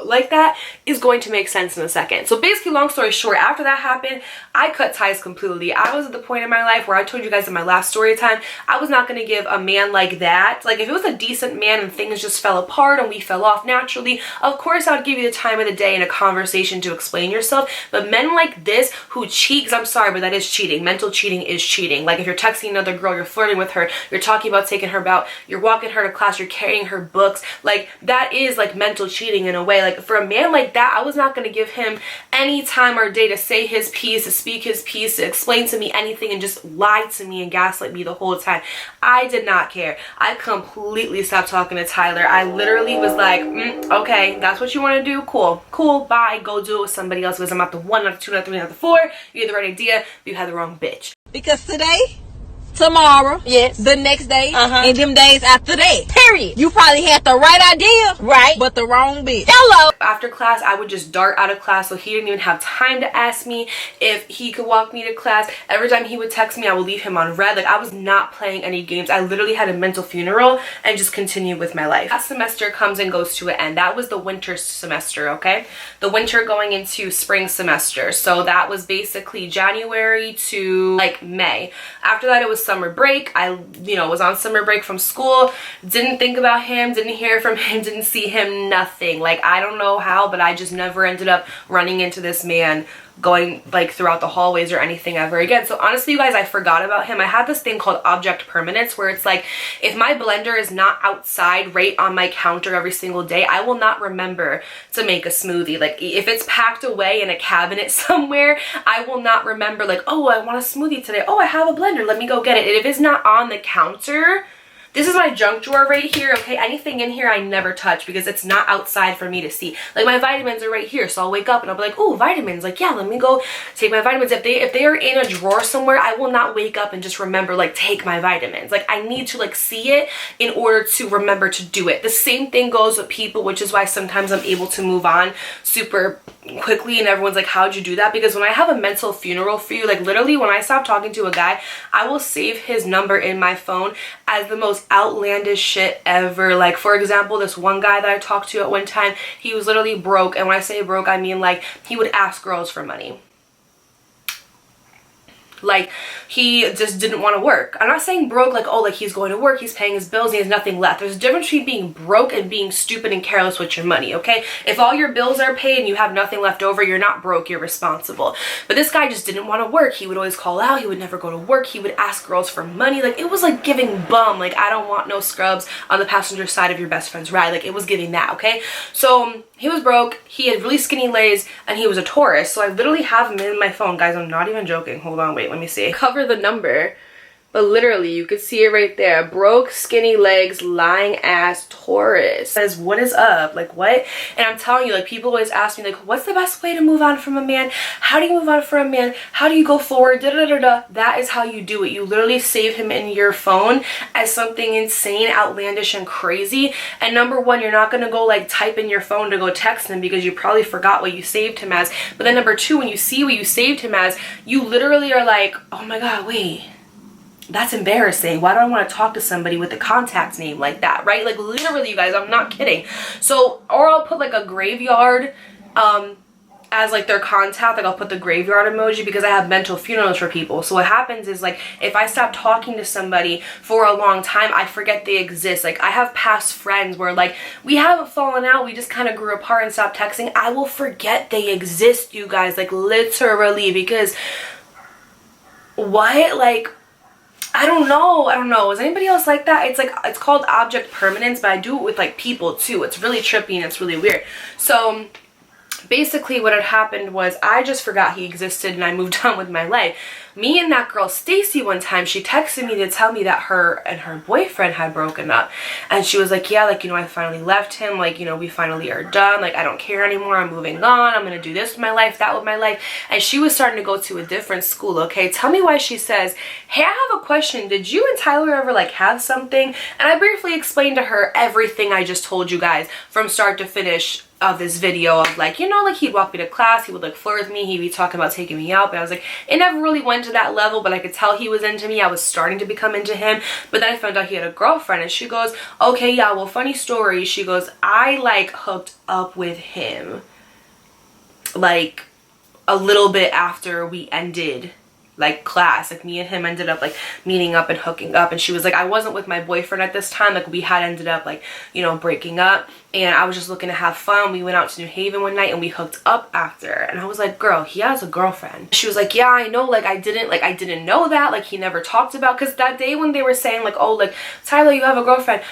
like that is going to make sense in a second. So basically, long story short, after that happened, I cut ties completely. I was at the point in my life where I told you guys in my last story time, I was not going to give a man like that, like, if it was a decent man and things just fell apart and we fell off naturally, of course I would give you the time of the day and a conversation to explain yourself. But men like this who cheat, 'cause I'm sorry, but that is cheating. Mental cheating is cheating. Like, if you're texting another girl, you're flirting with her, you're talking about taking her out, you're walking her to class, you're carrying her books, like, that is like mental cheating in a way. Like, for a man like that, I was not going to give him any time or day to say his piece, to speak his piece, to explain to me anything, and just lie to me and gaslight me the whole time. I did not care. I completely stopped talking to Tyler. I literally was like, okay, that's what you want to do, cool, bye, go do it with somebody else, because I'm not the 1, not the 2, not the 3, not the 4. You had the right idea, but you had the wrong bitch. Because today, tomorrow, yes, the next day, and them days after that, period, you probably had the right idea, right, but the wrong bitch. Hello. After class, I would just dart out of class, so he didn't even have time to ask me if he could walk me to class. Every time he would text me, I would leave him on red. Like, I was not playing any games. I literally had a mental funeral and just continued with my life. Last semester comes and goes to an end. That was the winter semester, okay? The winter going into spring semester. So that was basically January to like May. After that, it was summer break. I, you know, was on summer break from school, didn't think about him, didn't hear from him, didn't see him, nothing. Like, I don't know how, but I just never ended up running into this man going like throughout the hallways or anything ever again. So honestly, you guys, I forgot about him. I had this thing called object permanence, where it's like, if my blender is not outside right on my counter every single day, I will not remember to make a smoothie. Like, if it's packed away in a cabinet somewhere, I will not remember, like, oh, I want a smoothie today, oh, I have a blender, let me go get it. And if it's not on the counter, this is my junk drawer right here, okay? Anything in here I never touch because it's not outside for me to see. Like, my vitamins are right here, so I'll wake up and I'll be like, oh, vitamins. Like, yeah, let me go take my vitamins. If they are in a drawer somewhere, I will not wake up and just remember, like, take my vitamins. Like, I need to, like, see it in order to remember to do it. The same thing goes with people, which is why sometimes I'm able to move on super quickly, and everyone's like, how'd you do that? Because when I have a mental funeral for you, like, literally when I stop talking to a guy, I will save his number in my phone as the most outlandish shit ever. Like, for example, this one guy that I talked to at one time, he was literally broke, and when I say broke, I mean like he would ask girls for money. Like, he just didn't want to work. I'm not saying broke like, oh, like he's going to work, he's paying his bills, and he has nothing left. There's a difference between being broke and being stupid and careless with your money, okay? If all your bills are paid and you have nothing left over, you're not broke, you're responsible. But this guy just didn't want to work. He would always call out, he would never go to work, he would ask girls for money. Like, it was like giving bum, like, I don't want no scrubs on the passenger side of your best friend's ride. Like, it was giving that, okay? So he was broke, he had really skinny legs, and he was a tourist. So I literally have him in my phone, guys. I'm not even joking. Hold on, wait, let me see. Cover the number, but literally you could see it right there. Broke, skinny legs, lying ass tourist. Says, what is up? Like, what? And I'm telling you, like, people always ask me, like, what's the best way to move on from a man? How do you move on from a man? How do you go forward? Da da da da. That is how you do it. You literally save him in your phone as something insane, outlandish, and crazy. And number one, you're not gonna go like type in your phone to go text him because you probably forgot what you saved him as. But then number two, when you see what you saved him as, you literally are like, oh my god, wait, that's embarrassing. Why do I want to talk to somebody with a contact name like that, right? Like, literally, you guys, I'm not kidding. So, or I'll put like a graveyard as like their contact. Like, I'll put the graveyard emoji because I have mental funerals for people. So what happens is, like, if I stop talking to somebody for a long time, I forget they exist. Like, I have past friends where, like, we haven't fallen out, we just kind of grew apart and stopped texting. I will forget they exist, you guys, like, literally, because what, like, I don't know. Is anybody else like that? It's like, it's called object permanence, but I do it with like people too. It's really trippy and it's really weird. So basically what had happened was I just forgot he existed and I moved on with my life. Me and that girl Stacy, one time, she texted me to tell me that her and her boyfriend had broken up. And she was like, yeah, like, you know, I finally left him. Like, you know, we finally are done. Like, I don't care anymore. I'm moving on. I'm going to do this with my life, that with my life. And she was starting to go to a different school, okay? Tell me why she says, hey, I have a question. Did you and Tyler ever, like, have something? And I briefly explained to her everything I just told you guys from start to finish of this video of, like, you know, like, he'd walk me to class, he would like flirt with me, he'd be talking about taking me out, but I was like, it never really went to that level, but I could tell he was into me. I was starting to become into him. But then I found out he had a girlfriend, and she goes, okay, yeah, well, funny story. She goes, I like hooked up with him like a little bit after we ended like class. Like, me and him ended up like meeting up and hooking up. And she was like, I wasn't with my boyfriend at this time. Like, we had ended up like, you know, breaking up, and I was just looking to have fun. We went out to New Haven one night and we hooked up after. And I was like, girl, he has a girlfriend. She was like, yeah, I know. Like, I didn't know that. Like, he never talked about, because that day when they were saying like, oh, like, Tyler, you have a girlfriend,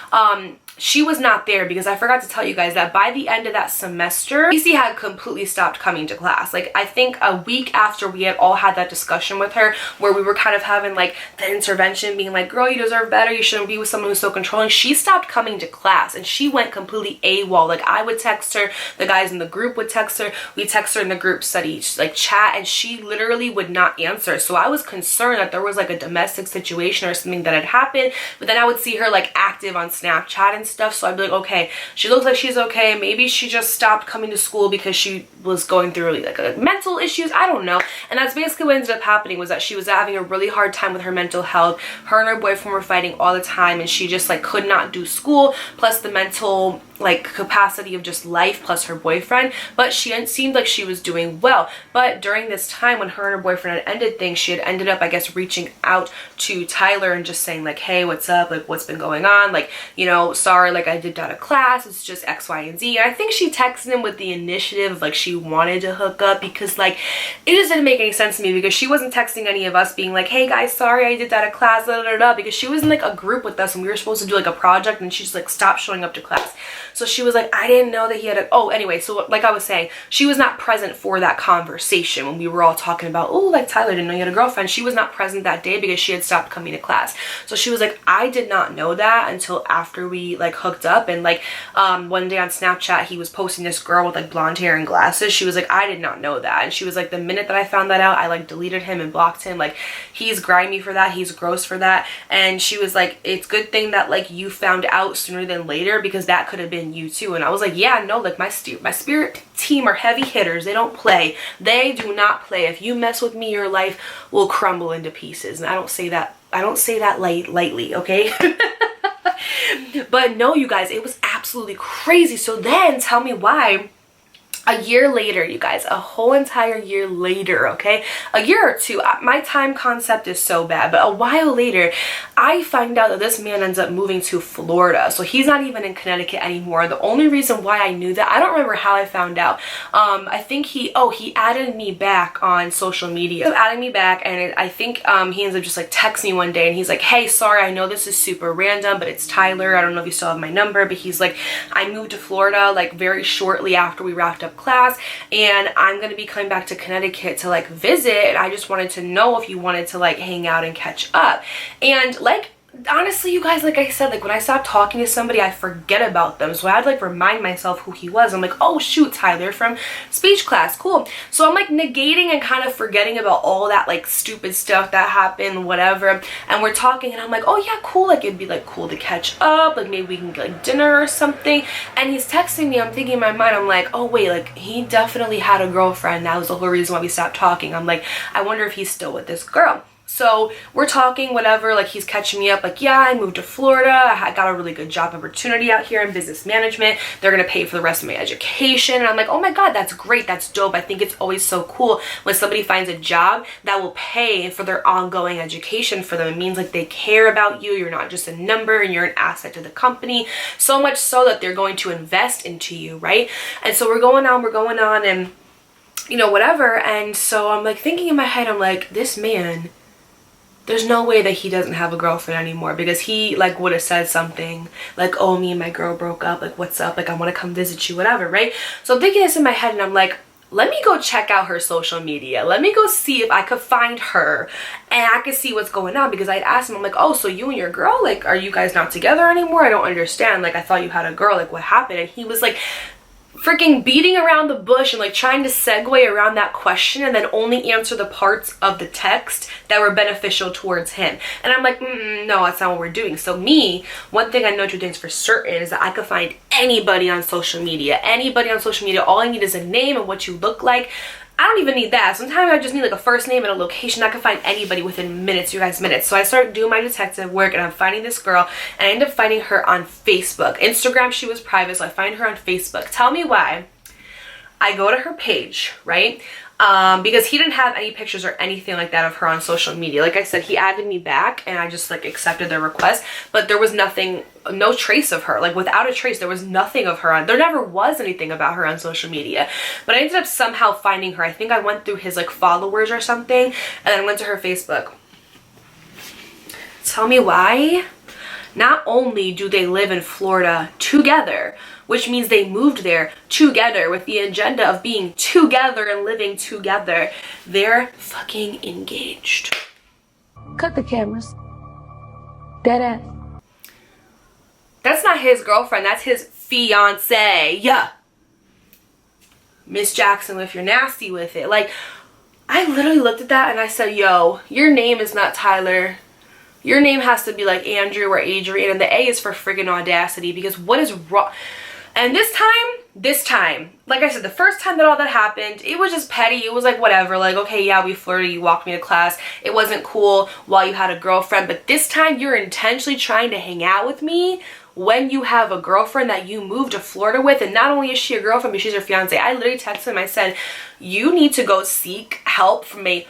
she was not there, because I forgot to tell you guys that by the end of that semester, Casey had completely stopped coming to class. Like, I think a week after we had all had that discussion with her, where we were kind of having like the intervention, being like, girl, you deserve better, you shouldn't be with someone who's so controlling. She stopped coming to class and she went completely AWOL. Like, I would text her, the guys in the group would text her, we text her in the group study like chat, and she literally would not answer. So I was concerned that there was like a domestic situation or something that had happened. But then I would see her like active on Snapchat and stuff, so I'd be like, okay, she looks like she's okay, maybe she just stopped coming to school because she was going through really like mental issues, I don't know. And that's basically what ended up happening, was that she was having a really hard time with her mental health. Her and her boyfriend were fighting all the time, and she just like could not do school, plus the mental like capacity of just life, plus her boyfriend. But she seemed like she was doing well. But during this time when her and her boyfriend had ended things, she had ended up, I guess, reaching out to Tyler and just saying like, hey, what's up, like, what's been going on, like, you know, sorry, like, I dipped out of class, it's just X, Y, and Z. And I think she texted him with the initiative of like she wanted to hook up, because like it just didn't make any sense to me, because she wasn't texting any of us being like, hey guys, sorry, I dipped out of class, da, da, da, because she was in like a group with us and we were supposed to do like a project, and she just like stopped showing up to class. So she was like, I didn't know that he had a, oh, anyway, so like I was saying, she was not present for that conversation when we were all talking about, oh, like, Tyler didn't know he had a girlfriend. She was not present that day because she had stopped coming to class. So she was like, I did not know that until after we like hooked up. And like one day on Snapchat, he was posting this girl with like blonde hair and glasses. She was like, I did not know that. And she was like, the minute that I found that out, I like deleted him and blocked him. Like, he's grimy for that, he's gross for that. And she was like, it's good thing that like you found out sooner than later, because that could have been you too. And I was like, yeah, no, like, my spirit team are heavy hitters. They don't play. They do not play. If you mess with me, your life will crumble into pieces. And I don't say that lightly, okay? But no, you guys, it was absolutely crazy. So then tell me why A year later, you guys, a whole entire year later, okay? A year or two, my time concept is so bad, but a while later, I find out that this man ends up moving to Florida. So he's not even in Connecticut anymore. The only reason why I knew that, I don't remember how I found out. I think he added me back on social media. So added me back, and I think he ends up just like texting me one day, and he's like, hey, sorry, I know this is super random, but it's Tyler. I don't know if you still have my number, but he's like, I moved to Florida like very shortly after we wrapped up class, and I'm gonna be coming back to Connecticut to like visit, and I just wanted to know if you wanted to like hang out and catch up. And like, honestly, you guys, like I said, like when I stop talking to somebody, I forget about them. So I had to like remind myself who he was. I'm like, oh shoot, Tyler from speech class, cool. So I'm like negating and kind of forgetting about all that like stupid stuff that happened, whatever. And we're talking, and I'm like, oh yeah, cool. Like it'd be like cool to catch up. Like maybe we can get like dinner or something. And he's texting me. I'm thinking in my mind, I'm like, oh wait, like he definitely had a girlfriend. That was the whole reason why we stopped talking. I'm like, I wonder if he's still with this girl. So we're talking, whatever, like he's catching me up, like, yeah, I moved to Florida, I got a really good job opportunity out here in business management, they're gonna pay for the rest of my education. And I'm like, oh my god, that's great, that's dope. I think it's always so cool when somebody finds a job that will pay for their ongoing education for them. It means like they care about you, you're not just a number, and you're an asset to the company, so much so that they're going to invest into you, right? And so we're going on, and you know, whatever. And so I'm like thinking in my head, I'm like, this man, there's no way that he doesn't have a girlfriend anymore, because he like would have said something like, oh, me and my girl broke up, like what's up, like I want to come visit you, whatever, right? So I'm thinking this in my head, and I'm like, let me go check out her social media, let me go see if I could find her and I could see what's going on. Because I'd asked him, I'm like, oh, so you and your girl, like, are you guys not together anymore? I don't understand, like I thought you had a girl, like what happened? And he was like freaking beating around the bush and like trying to segue around that question, and then only answer the parts of the text that were beneficial towards him. And I'm like, no, that's not what we're doing. So me, one thing I know two things for certain is that I could find anybody on social media. All I need is a name and what you look like. I don't even need that. Sometimes I just need like a first name and a location. I can find anybody within minutes, you guys, minutes. So I started doing my detective work, and I'm finding this girl, and I ended up finding her on Facebook. Instagram, she was private, so I find her on Facebook. Tell me why. I go to her page, right? Because he didn't have any pictures or anything like that of her on social media. Like I said, he added me back, and I just like accepted their request, but there was nothing, no trace of her. Like without a trace, there was nothing of her on, there never was anything about her on social media. But I ended up somehow finding her. I think I went through his like followers or something, and then went to her Facebook. Tell me why? Not only do they live in Florida together, which means they moved there together with the agenda of being together and living together, they're fucking engaged. Cut the cameras. Dead ass. That's not his girlfriend, that's his fiance. Yeah. Miss Jackson, if you're nasty with it. Like, I literally looked at that and I said, yo, your name is not Tyler. Your name has to be like Andrew or Adrian, and the A is for friggin' audacity, because what is wrong? And this time, like I said, the first time that all that happened, it was just petty. It was like, whatever, like, okay, yeah, we flirted, you walked me to class. It wasn't cool while you had a girlfriend, but this time you're intentionally trying to hang out with me when you have a girlfriend that you moved to Florida with. And not only is she your girlfriend, but she's your fiance. I literally texted him, I said, you need to go seek help from a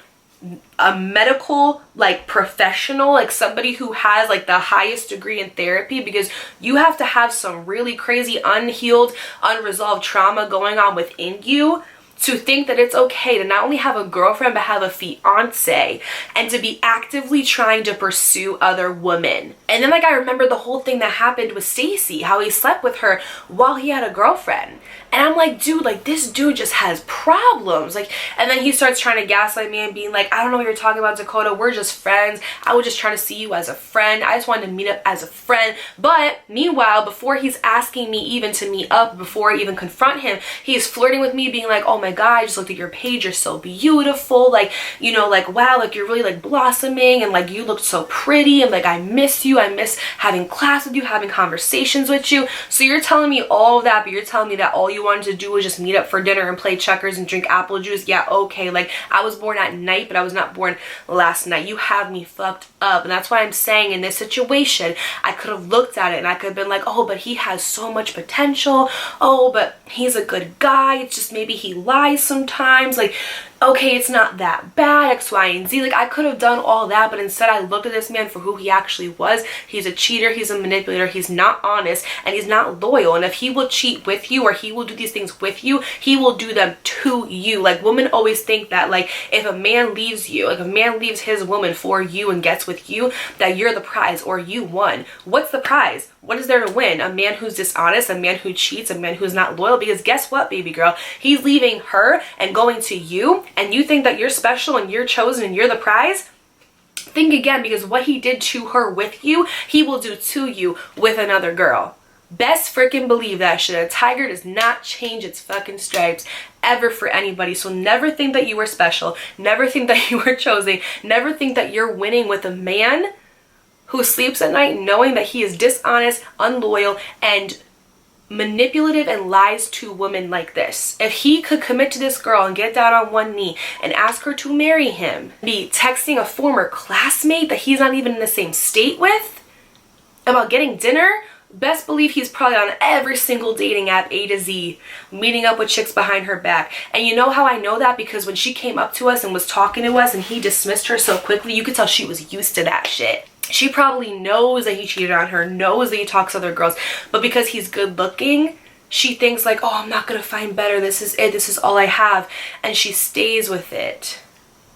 medical like professional, like somebody who has like the highest degree in therapy, because you have to have some really crazy unhealed, unresolved trauma going on within you to think that it's okay to not only have a girlfriend but have a fiance, and to be actively trying to pursue other women. And then like I remember the whole thing that happened with Stacy, how he slept with her while he had a girlfriend. And I'm like, dude, like this dude just has problems. Like, and then he starts trying to gaslight me and being like, I don't know what you're talking about, Dakota. We're just friends. I was just trying to see you as a friend. I just wanted to meet up as a friend. But meanwhile, before he's asking me even to meet up, before I even confront him, he's flirting with me, being like, oh my my God, I just looked at your page, you're so beautiful, like, you know, like, wow, like, you're really like blossoming, and like, you looked so pretty, and like, I miss you, I miss having class with you, having conversations with you. So you're telling me all of that, but you're telling me that all you wanted to do was just meet up for dinner and play checkers and drink apple juice. Yeah, okay, like, I was born at night, but I was not born last night. You have me fucked up. And that's why I'm saying, in this situation, I could have looked at it and I could have been like, oh, but he has so much potential, oh, but he's a good guy, it's just maybe he lies sometimes, like, okay, it's not that bad, X, Y, and Z. Like, I could have done all that, but instead I looked at this man for who he actually was. He's a cheater, he's a manipulator, he's not honest, and he's not loyal. And if he will cheat with you, or he will do these things with you, he will do them to you. Like, women always think that, like, if a man leaves you, like, if a man leaves his woman for you and gets with you, that you're the prize, or you won. What's the prize? What is there to win? A man who's dishonest, a man who cheats, a man who's not loyal. Because guess what, baby girl? He's leaving her and going to you, and you think that you're special and you're chosen and you're the prize? Think again, because what he did to her with you, he will do to you with another girl. Best freaking believe that shit. A tiger does not change its fucking stripes ever for anybody. So never think that you were special. Never think that you were chosen. Never think that you're winning with a man who sleeps at night knowing that he is dishonest, unloyal, and manipulative, and lies to women like this. If he could commit to this girl and get down on one knee and ask her to marry him, be texting a former classmate that he's not even in the same state with about getting dinner, best believe he's probably on every single dating app A to Z, meeting up with chicks behind her back. And you know how I know that? Because when she came up to us and was talking to us and he dismissed her so quickly, you could tell she was used to that shit. She probably knows that he cheated on her, knows that he talks to other girls, but because he's good looking, she thinks like, oh, I'm not gonna find better, this is it, this is all I have, and she stays with it.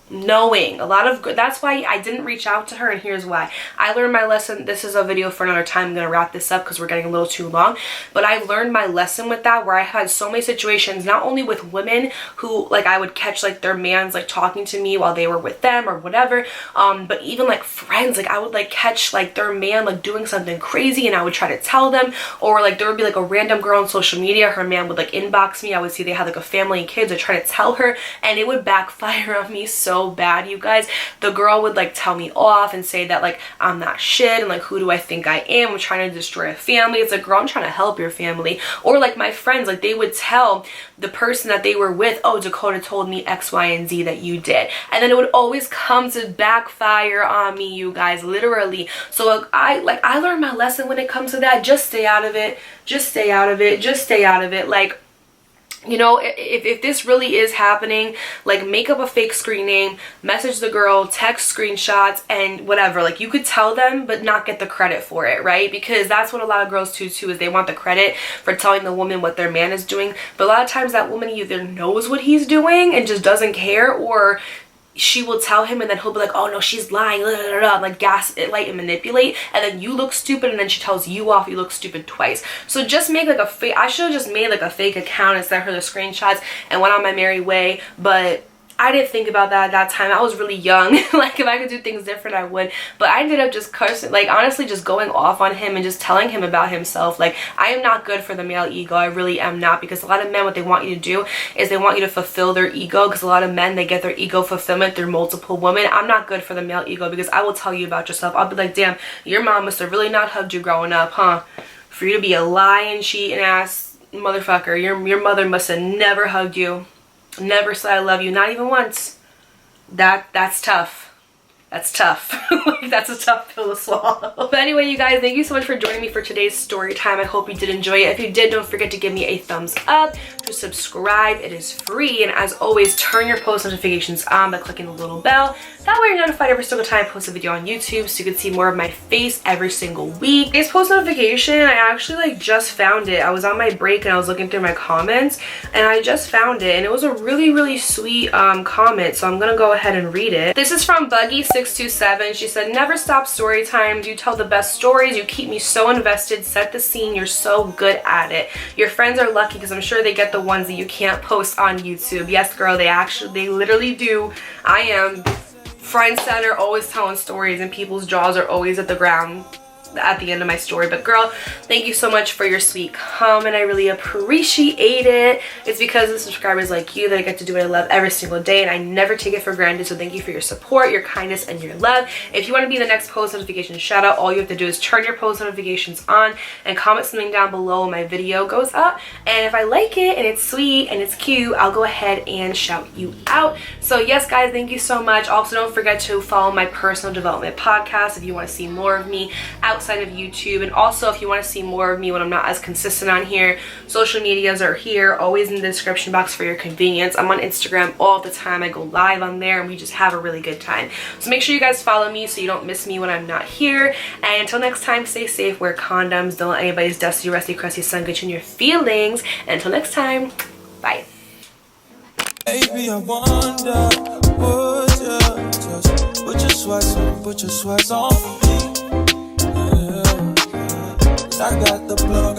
Knowing a lot of good. That's why I didn't reach out to her, and here's why. I learned my lesson. This is a video for another time. I'm gonna wrap this up because we're getting a little too long, but I learned my lesson with that, where I had so many situations, not only with women who, like, I would catch like their mans like talking to me while they were with them or whatever, but even like friends, like I would like catch like their man like doing something crazy, and I would try to tell them, or like there would be like a random girl on social media, her man would like inbox me, I would see they had like a family and kids, I try to tell her, and it would backfire on me so bad, you guys. The girl would like tell me off and say that like I'm not shit, and like who do I think I am, I'm trying to destroy a family. It's like, girl, I'm trying to help your family. Or like my friends, like they would tell the person that they were with, oh, Dakota told me X, Y, and Z that you did, and then it would always come to backfire on me, you guys, literally. So I learned my lesson when it comes to that. Just stay out of it, just stay out of it, just stay out of it. Like, you know, if this really is happening, like make up a fake screen name, message the girl, text screenshots, and whatever. Like you could tell them, but not get the credit for it, right? Because that's what a lot of girls do too, is they want the credit for telling the woman what their man is doing. But a lot of times that woman either knows what he's doing and just doesn't care, or she will tell him and then he'll be like, oh no, she's lying, blah, blah, blah, like gaslight and manipulate, and then you look stupid, and then she tells you off, you look stupid twice. So just make like a fake, I should have just made like a fake account and sent her the screenshots and went on my merry way, but I didn't think about that at that time. I was really young. Like if I could do things different, I would. But I ended up just cursing, like honestly just going off on him and just telling him about himself. Like I am not good for the male ego. I really am not, because a lot of men, what they want you to do is they want you to fulfill their ego, because a lot of men, they get their ego fulfillment through multiple women. I'm not good for the male ego, because I will tell you about yourself. I'll be like, damn, your mom must have really not hugged you growing up, huh? For you to be a lying, cheating ass motherfucker. Your mother must have never hugged you. Never said I love you, not even once. That's tough. That's tough. That's a tough pill to swallow. But anyway, you guys, thank you so much for joining me for today's story time. I hope you did enjoy it. If you did, don't forget to give me a thumbs up, to subscribe. It is free, and as always, turn your post notifications on by clicking the little bell. That way you're notified every single time I post a video on YouTube, so you can see more of my face every single week. Today's post notification, I actually like just found it. I was on my break and I was looking through my comments, and I just found it, and it was a really, really sweet comment, so I'm gonna go ahead and read it. This is from Buggy627. She said, never stop story times. You tell the best stories. You keep me so invested. Set the scene. You're so good at it. Your friends are lucky, because I'm sure they get the ones that you can't post on YouTube. Yes, girl, they literally do. I am front center, always telling stories, and people's jaws are always at the ground. at the end of my story. But girl, thank you so much for your sweet comment. I really appreciate it. It's because of subscribers like you that I get to do what I love every single day, and I never take it for granted. So thank you for your support, your kindness, and your love. If you want to be the next post notification shout out, all you have to do is turn your post notifications on and comment something down below when my video goes up. And if I like it and it's sweet and it's cute, I'll go ahead and shout you out. So yes guys, thank you so much. Also, don't forget to follow my personal development podcast if you want to see more of me outside of YouTube. And also, if you want to see more of me when I'm not as consistent on here, social medias are here, always in the description box for your convenience. I'm on Instagram all the time. I go live on there and we just have a really good time. So make sure you guys follow me so you don't miss me when I'm not here. And until next time, stay safe, wear condoms, don't let anybody's dusty, rusty, crusty sun get you in your feelings. And until next time, bye. Baby, I wonder, would you just put your sweats on for me? Yeah. I got the plug.